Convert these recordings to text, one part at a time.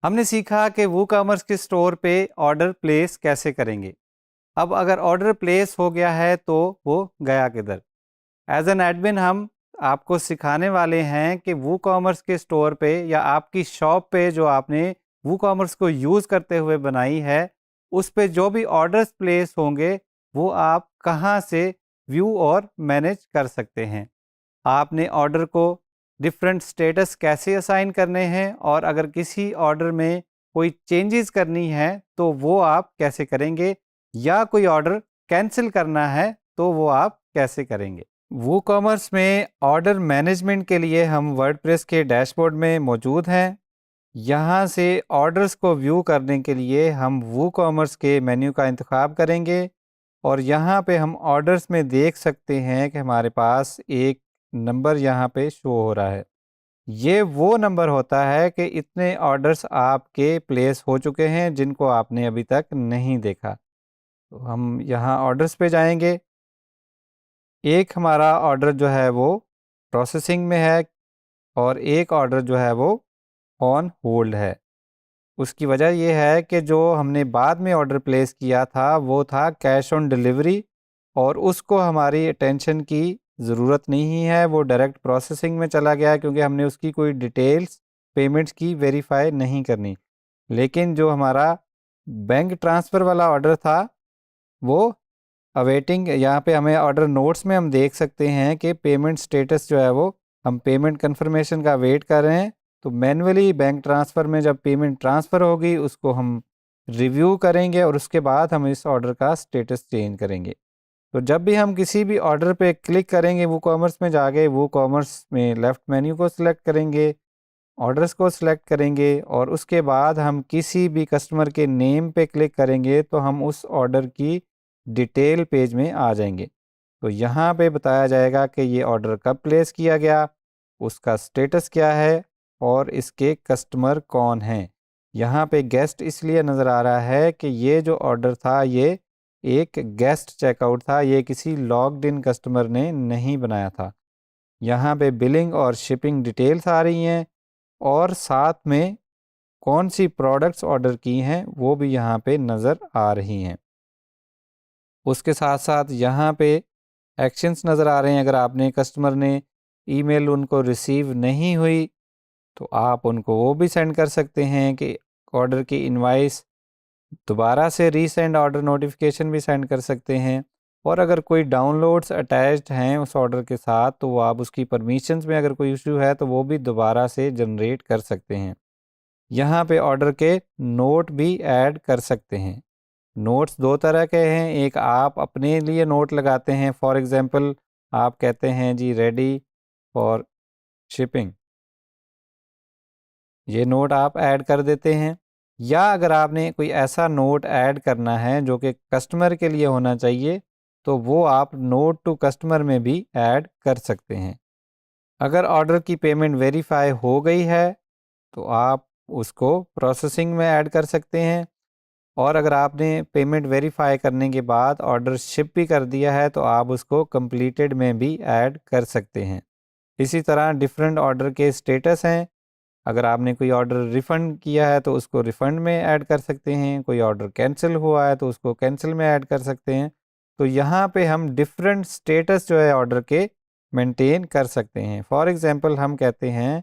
हमने सीखा कि वूकॉमर्स के स्टोर पे ऑर्डर प्लेस कैसे करेंगे। अब अगर ऑर्डर प्लेस हो गया है तो वो गया किधर। एज एन एडमिन हम आपको सिखाने वाले हैं कि वूकॉमर्स के स्टोर पे या आपकी शॉप पे जो आपने वूकॉमर्स को यूज़ करते हुए बनाई है, उस पे जो भी ऑर्डर्स प्लेस होंगे वो आप कहाँ से व्यू और मैनेज कर सकते हैं। आपने ऑर्डर को डिफरेंट स्टेटस कैसे असाइन करने हैं और अगर किसी ऑर्डर में कोई चेंजेस करनी है तो वो आप कैसे करेंगे, या कोई ऑर्डर कैंसिल करना है तो वो आप कैसे करेंगे। वो कॉमर्स में ऑर्डर मैनेजमेंट के लिए हम वर्डप्रेस के डैशबोर्ड में मौजूद हैं। यहाँ से ऑर्डर्स को व्यू करने के लिए हम वो कॉमर्स के मेन्यू का इंतखाब करेंगे और यहाँ पे हम ऑर्डर्स में देख सकते हैं कि हमारे पास एक नंबर यहाँ पे शो हो रहा है। ये वो नंबर होता है कि इतने ऑर्डर्स आपके प्लेस हो चुके हैं जिनको आपने अभी तक नहीं देखा। तो हम यहाँ ऑर्डर्स पे जाएंगे। एक हमारा ऑर्डर जो है वो प्रोसेसिंग में है और एक ऑर्डर जो है वो ऑन होल्ड है। उसकी वजह ये है कि जो हमने बाद में ऑर्डर प्लेस किया था वो था कैश ऑन डिलीवरी, और उसको हमारी अटेंशन की ज़रूरत नहीं है, वो डायरेक्ट प्रोसेसिंग में चला गया क्योंकि हमने उसकी कोई डिटेल्स पेमेंट्स की वेरीफाई नहीं करनी। लेकिन जो हमारा बैंक ट्रांसफ़र वाला ऑर्डर था वो अवेटिंग, यहाँ पे हमें ऑर्डर नोट्स में हम देख सकते हैं कि पेमेंट स्टेटस जो है वो हम पेमेंट कंफर्मेशन का वेट कर रहे हैं। तो मैन्युअली बैंक ट्रांसफ़र में जब पेमेंट ट्रांसफ़र होगी उसको हम रिव्यू करेंगे और उसके बाद हम इस ऑर्डर का स्टेटस चेंज करेंगे। तो जब भी हम किसी भी ऑर्डर पे क्लिक करेंगे वो कॉमर्स में जाके वो कॉमर्स में लेफ़्ट मेन्यू को सिलेक्ट करेंगे, ऑर्डर्स को सिलेक्ट करेंगे और उसके बाद हम किसी भी कस्टमर के नेम पे क्लिक करेंगे तो हम उस ऑर्डर की डिटेल पेज में आ जाएंगे। तो यहाँ पे बताया जाएगा कि ये ऑर्डर कब प्लेस किया गया, उसका स्टेटस क्या है और इसके कस्टमर कौन हैं। यहाँ पे गेस्ट इसलिए नज़र आ रहा है कि ये जो ऑर्डर था ये एक गेस्ट चेकआउट था, ये किसी लॉग्ड इन कस्टमर ने नहीं बनाया था। यहाँ पे बिलिंग और शिपिंग डिटेल्स आ रही हैं और साथ में कौन सी प्रोडक्ट्स ऑर्डर की हैं वो भी यहाँ पे नज़र आ रही हैं। उसके साथ साथ यहाँ पे एक्शंस नज़र आ रहे हैं। अगर आपने कस्टमर ने ईमेल उनको रिसीव नहीं हुई तो आप उनको वो भी सेंड कर सकते हैं कि ऑर्डर की इनवाइस दोबारा से रीसेंड ऑर्डर नोटिफिकेशन भी सेंड कर सकते हैं। और अगर कोई डाउनलोड्स अटैच्ड हैं उस ऑर्डर के साथ तो वो आप उसकी परमिशंस में अगर कोई इशू है तो वो भी दोबारा से जनरेट कर सकते हैं। यहाँ पे ऑर्डर के नोट भी ऐड कर सकते हैं। नोट्स दो तरह के हैं, एक आप अपने लिए नोट लगाते हैं, फॉर एग्जांपल आप कहते हैं जी रेडी फॉर शिपिंग, ये नोट आप ऐड कर देते हैं। या अगर आपने कोई ऐसा नोट ऐड करना है जो कि कस्टमर के लिए होना चाहिए तो वो आप नोट टू कस्टमर में भी ऐड कर सकते हैं। अगर ऑर्डर की पेमेंट वेरीफाई हो गई है तो आप उसको प्रोसेसिंग में ऐड कर सकते हैं, और अगर आपने पेमेंट वेरीफाई करने के बाद ऑर्डर शिप भी कर दिया है तो आप उसको कंप्लीटेड में भी ऐड कर सकते हैं। इसी तरह डिफरेंट ऑर्डर के स्टेटस हैं। अगर आपने कोई ऑर्डर रिफ़ंड किया है तो उसको रिफ़ंड में ऐड कर सकते हैं, कोई ऑर्डर कैंसिल हुआ है तो उसको कैंसिल में ऐड कर सकते हैं। तो यहाँ पे हम डिफरेंट स्टेटस जो है ऑर्डर के मेंटेन कर सकते हैं। फॉर एग्ज़ाम्पल हम कहते हैं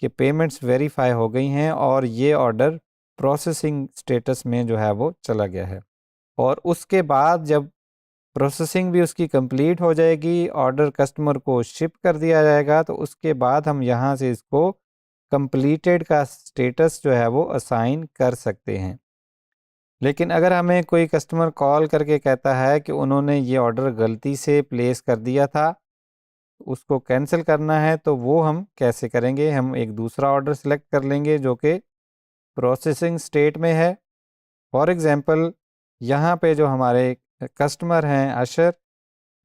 कि पेमेंट्स वेरीफाई हो गई हैं और ये ऑर्डर प्रोसेसिंग स्टेटस में जो है वो चला गया है, और उसके बाद जब प्रोसेसिंग भी उसकी कंप्लीट हो जाएगी, ऑर्डर कस्टमर को शिप कर दिया जाएगा, तो उसके बाद हम यहाँ से इसको कंप्लीटेड का स्टेटस जो है वो असाइन कर सकते हैं। लेकिन अगर हमें कोई कस्टमर कॉल करके कहता है कि उन्होंने ये ऑर्डर गलती से प्लेस कर दिया था, उसको कैंसिल करना है, तो वो हम कैसे करेंगे। हम एक दूसरा ऑर्डर सेलेक्ट कर लेंगे जो कि प्रोसेसिंग स्टेट में है। फॉर एग्ज़ाम्पल यहाँ पे जो हमारे कस्टमर हैं अशर,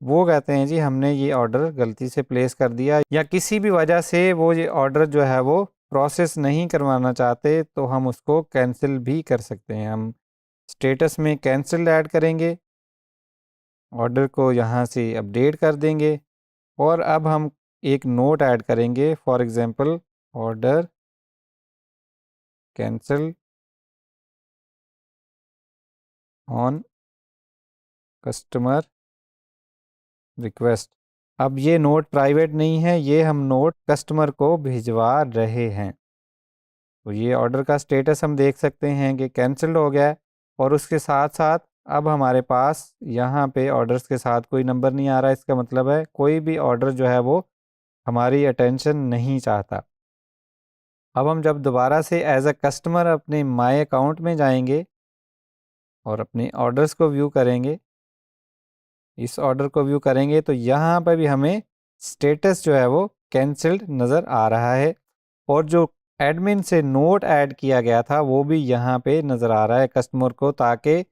वो कहते हैं जी हमने ये ऑर्डर गलती से प्लेस कर दिया, या किसी भी वजह से वो ये ऑर्डर जो है वो प्रोसेस नहीं करवाना चाहते, तो हम उसको कैंसिल भी कर सकते हैं। हम स्टेटस में कैंसिल ऐड करेंगे, ऑर्डर को यहाँ से अपडेट कर देंगे और अब हम एक नोट ऐड करेंगे, for example order cancel on customer request. अब ये नोट प्राइवेट नहीं है, ये हम नोट कस्टमर को भिजवा रहे हैं। तो ये ऑर्डर का स्टेटस हम देख सकते हैं कि कैंसिल्ड हो गया है, और उसके साथ साथ अब हमारे पास यहाँ पे ऑर्डर्स के साथ कोई नंबर नहीं आ रहा है। इसका मतलब है कोई भी ऑर्डर जो है वो हमारी अटेंशन नहीं चाहता। अब हम जब दोबारा से एज अ कस्टमर अपने माय अकाउंट में जाएंगे और अपने ऑर्डर्स को व्यू करेंगे, इस ऑर्डर को व्यू करेंगे तो यहाँ पर भी हमें स्टेटस जो है वो कैंसिल्ड नज़र आ रहा है, और जो एडमिन से नोट ऐड किया गया था वो भी यहाँ पे नज़र आ रहा है कस्टमर को, ताकि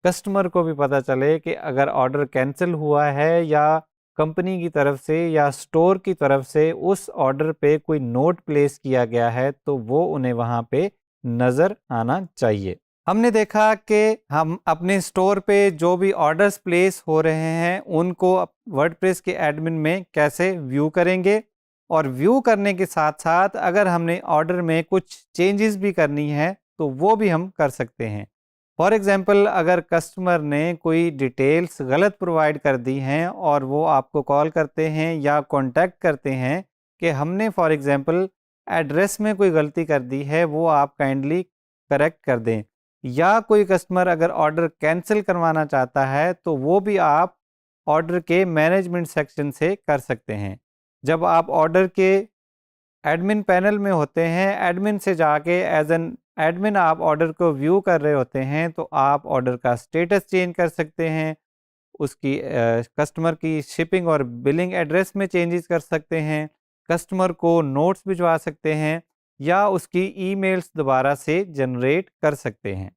कस्टमर को भी पता चले कि अगर ऑर्डर कैंसिल हुआ है या कंपनी की तरफ से या स्टोर की तरफ से उस ऑर्डर पे कोई नोट प्लेस किया गया है तो वो उन्हें वहाँ पे नज़र आना चाहिए। हमने देखा कि हम अपने स्टोर पे जो भी ऑर्डर्स प्लेस हो रहे हैं उनको वर्डप्रेस के एडमिन में कैसे व्यू करेंगे, और व्यू करने के साथ साथ अगर हमने ऑर्डर में कुछ चेंजेस भी करनी है तो वो भी हम कर सकते हैं। फॉर एग्जांपल, अगर कस्टमर ने कोई डिटेल्स गलत प्रोवाइड कर दी हैं और वो आपको कॉल करते हैं या कांटेक्ट करते हैं कि हमने फॉर एग्जांपल एड्रेस में कोई गलती कर दी है, वो आप काइंडली करेक्ट कर दें, या कोई कस्टमर अगर ऑर्डर कैंसिल करवाना चाहता है तो वो भी आप ऑर्डर के मैनेजमेंट सेक्शन से कर सकते हैं। जब आप ऑर्डर के एडमिन पैनल में होते हैं, एडमिन से जाके एज एन एडमिन आप ऑर्डर को व्यू कर रहे होते हैं तो आप ऑर्डर का स्टेटस चेंज कर सकते हैं, उसकी कस्टमर की शिपिंग और बिलिंग एड्रेस में चेंजेस कर सकते हैं, कस्टमर को नोट्स भिजवा सकते हैं, या उसकी ईमेल्स दोबारा से जनरेट कर सकते हैं।